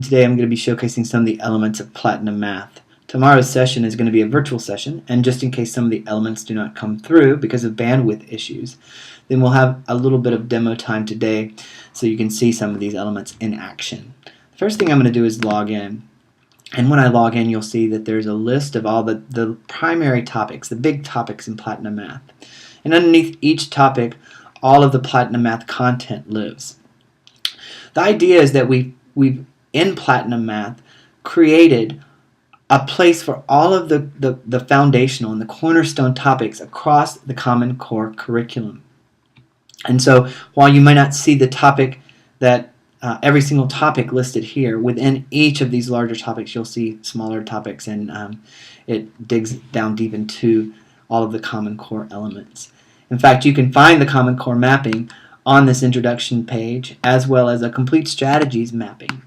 Today I'm going to be showcasing some of the elements of PlatinuMath. Tomorrow's session is going to be a virtual session, and just in case some of the elements do not come through because of bandwidth issues, then we'll have a little bit of demo time today so you can see some of these elements in action. The first thing I'm going to do is log in. And when I log in, you'll see that there's a list of all the primary topics, the big topics in PlatinuMath. And underneath each topic, all of the PlatinuMath content lives. The idea is that we've in PlatinuMath created a place for all of the foundational and the cornerstone topics across the Common Core curriculum. And so while you might not see the topic that every single topic listed here, within each of these larger topics you'll see smaller topics, and it digs down deep into all of the Common Core elements. In fact, you can find the Common Core mapping on this introduction page, as well as a complete strategies mapping.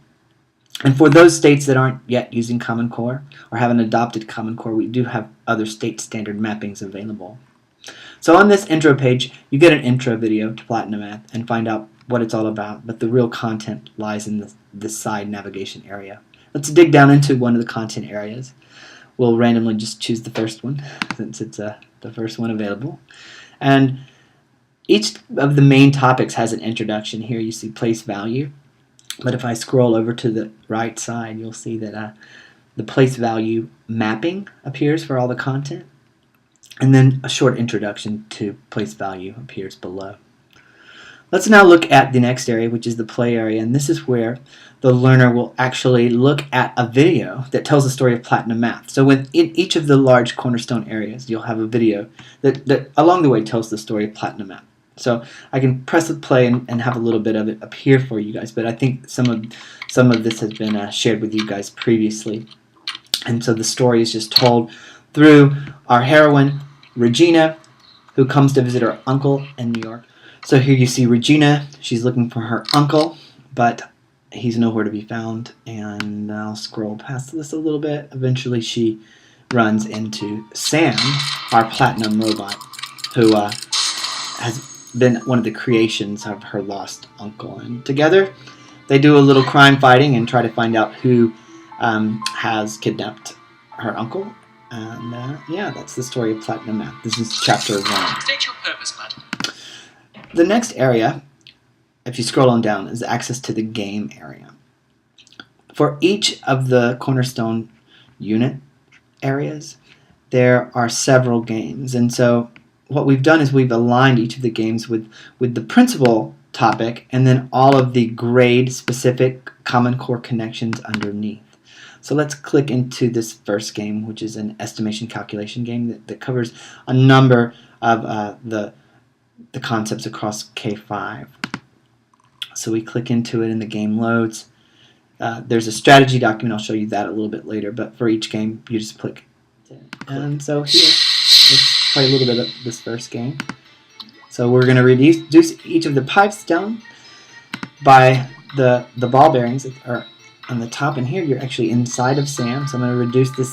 And for those states that aren't yet using Common Core or haven't adopted Common Core, we do have other state standard mappings available. So on this intro page, you get an intro video to PlatinuMath and find out what it's all about, but the real content lies in this side navigation area. Let's dig down into one of the content areas. We'll randomly just choose the first one since it's the first one available. And each of the main topics has an introduction. Here you see place value. But if I scroll over to the right side, you'll see that the place value mapping appears for all the content. And then a short introduction to place value appears below. Let's now look at the next area, which is the play area. And this is where the learner will actually look at a video that tells the story of PlatinuMath. So within each of the large cornerstone areas, you'll have a video that along the way tells the story of PlatinuMath. So I can press play and have a little bit of it up here for you guys, but I think some of this has been shared with you guys previously. And so the story is just told through our heroine, Regina, who comes to visit her uncle in New York. So here you see Regina. She's looking for her uncle, but he's nowhere to be found. And I'll scroll past this a little bit. Eventually she runs into Sam, our platinum robot, who has been one of the creations of her lost uncle. And together they do a little crime fighting and try to find out who has kidnapped her uncle. And yeah, that's the story of PlatinuMath. This is chapter 1. State your purpose, bud. The next area, if you scroll on down, is access to the game area. For each of the cornerstone unit areas, there are several games. And so what we've done is we've aligned each of the games with the principal topic and then all of the grade-specific Common Core connections underneath. So let's click into this first game, which is an estimation calculation game that covers a number of the concepts across K5. So we click into it and the game loads. There's a strategy document. I'll show you that a little bit later, but for each game you just click. And so here, let's play a little bit of this first game. So we're going to reduce each of the pipes down by the ball bearings that are on the top, and here you're actually inside of Sam. So I'm going to reduce this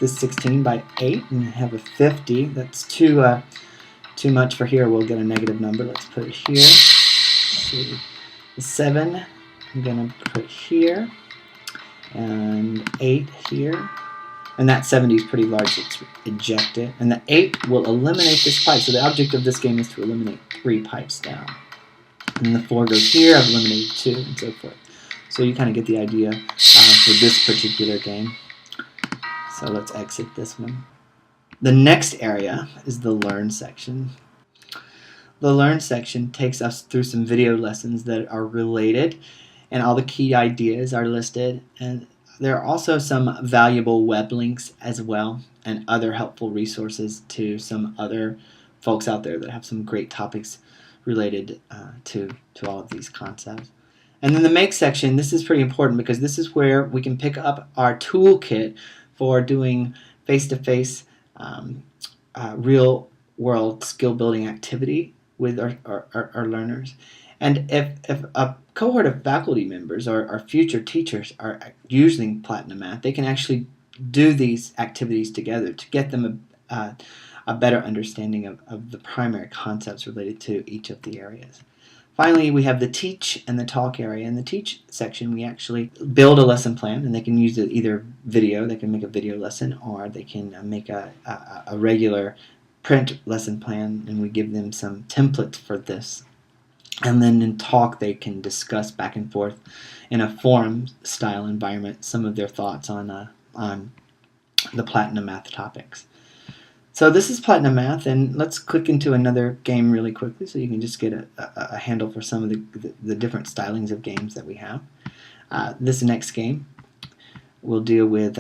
16 by 8 and have a 50. That's too much for here. We'll get a negative number. Let's put it here. Let's see. The 7 I'm going to put here, and 8 here. And that 70 is pretty large, so let's eject it. And the 8 will eliminate this pipe. So the object of this game is to eliminate 3 pipes down. And the 4 goes here, I've eliminated 2, and so forth. So you kind of get the idea for this particular game. So let's exit this one. The next area is the Learn section. The Learn section takes us through some video lessons that are related, and all the key ideas are listed. And there are also some valuable web links as well, and other helpful resources to some other folks out there that have some great topics related to all of these concepts. And then the Make section, this is pretty important because this is where we can pick up our toolkit for doing face-to-face real-world skill-building activity with our learners. And if a cohort of faculty members or future teachers are using PlatinuMath, they can actually do these activities together to get them a better understanding of the primary concepts related to each of the areas. Finally, we have the teach and the talk area. In the teach section, we actually build a lesson plan, and they can use either video, they can make a video lesson, or they can make a regular print lesson plan, and we give them some templates for this. And then in talk, they can discuss back and forth in a forum-style environment some of their thoughts on the PlatinuMath topics. So this is PlatinuMath, and let's click into another game really quickly so you can just get a handle for some of the different stylings of games that we have. This next game will deal with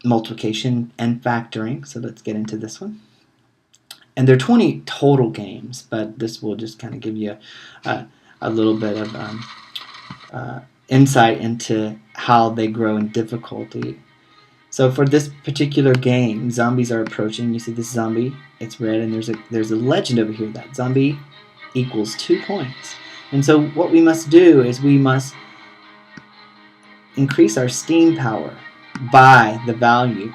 multiplication and factoring, so let's get into this one. And there are 20 total games, but this will just kind of give you a little bit of insight into how they grow in difficulty. So for this particular game, zombies are approaching. You see this zombie, it's red, and there's a legend over here. That zombie equals 2 points. And so what we must do is we must increase our steam power by the value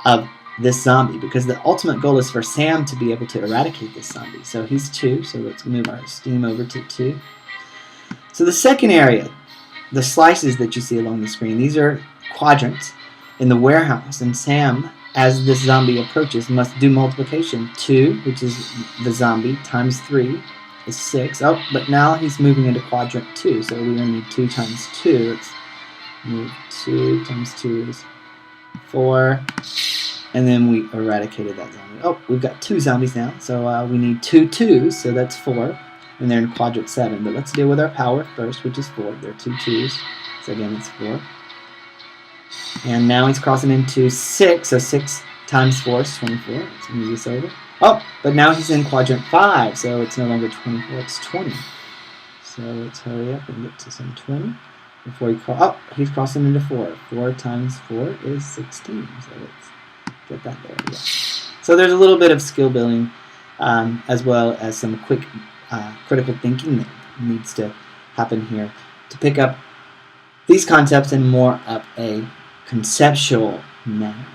of this zombie, because the ultimate goal is for Sam to be able to eradicate this zombie. So he's 2, so let's move our steam over to 2. So the second area, the slices that you see along the screen, these are quadrants in the warehouse, and Sam, as this zombie approaches, must do multiplication. 2, which is the zombie, times 3 is 6. Oh, but now he's moving into quadrant 2, so we're going to need 2 times 2. Let's move 2 times 2 is 4, and then we eradicated that zombie. Oh, we've got 2 zombies now, so we need 2 2s, so that's 4, and they're in quadrant 7. But let's deal with our power first, which is 4. There are 2 2s, so again it's 4. And now he's crossing into 6, so 6 times 4 is 24. Let's move this over. Oh, but now he's in quadrant 5, so it's no longer 24, it's 20. So let's hurry up and get to some 20 before he's crossing into 4. 4 times 4 is 16, so let's get that there. Yeah. So there's a little bit of skill building as well as some quick critical thinking that needs to happen here to pick up these concepts in more of a conceptual manner.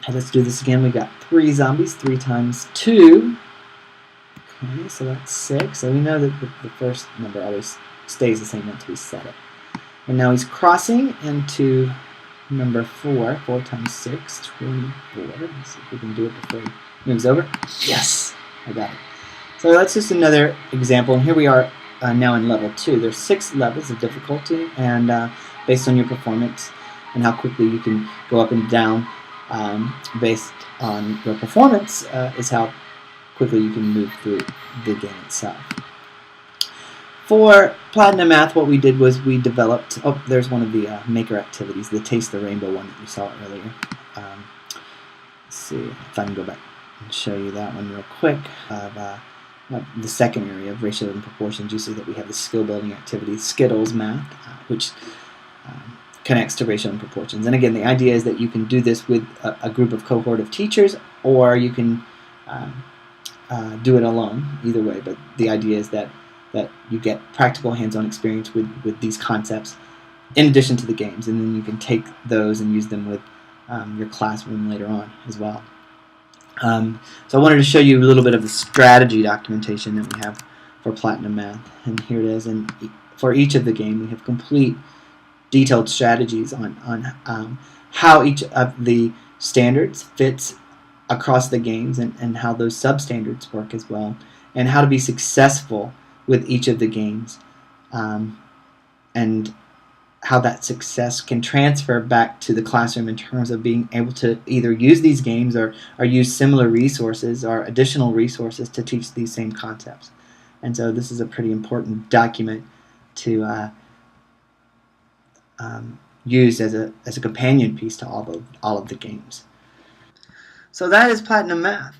Okay, let's do this again. We've got 3 zombies, 3 times 2. Okay, so that's 6. So we know that the first number always stays the same once we set it. And now he's crossing into number 4. 4 times 6, 24. Let's see if we can do it before he moves over. Yes, I got it. So that's just another example. And here we are now in level 2. There's 6 levels of difficulty, and based on your performance and how quickly you can go up and down based on your performance is how quickly you can move through the game itself. For PlatinuMath, what we did was we developed, there's one of the maker activities, the Taste the Rainbow one that you saw earlier. Let's see if I can go back and show you that one real quick. The second area of ratio and proportions, you see that we have the skill building activity, Skittles Math, which connects to ratio and proportions. And again, the idea is that you can do this with a group of cohort of teachers, or you can do it alone, either way. But the idea is that you get practical hands-on experience with these concepts in addition to the games, and then you can take those and use them with your classroom later on as well. So I wanted to show you a little bit of the strategy documentation that we have for PlatinuMath, and here it is. And for each of the game, we have complete detailed strategies on how each of the standards fits across the games, and how those substandards work as well, and how to be successful with each of the games, and how that success can transfer back to the classroom in terms of being able to either use these games or use similar resources or additional resources to teach these same concepts. And so this is a pretty important document to use as a companion piece to all of the games. So that is PlatinuMath.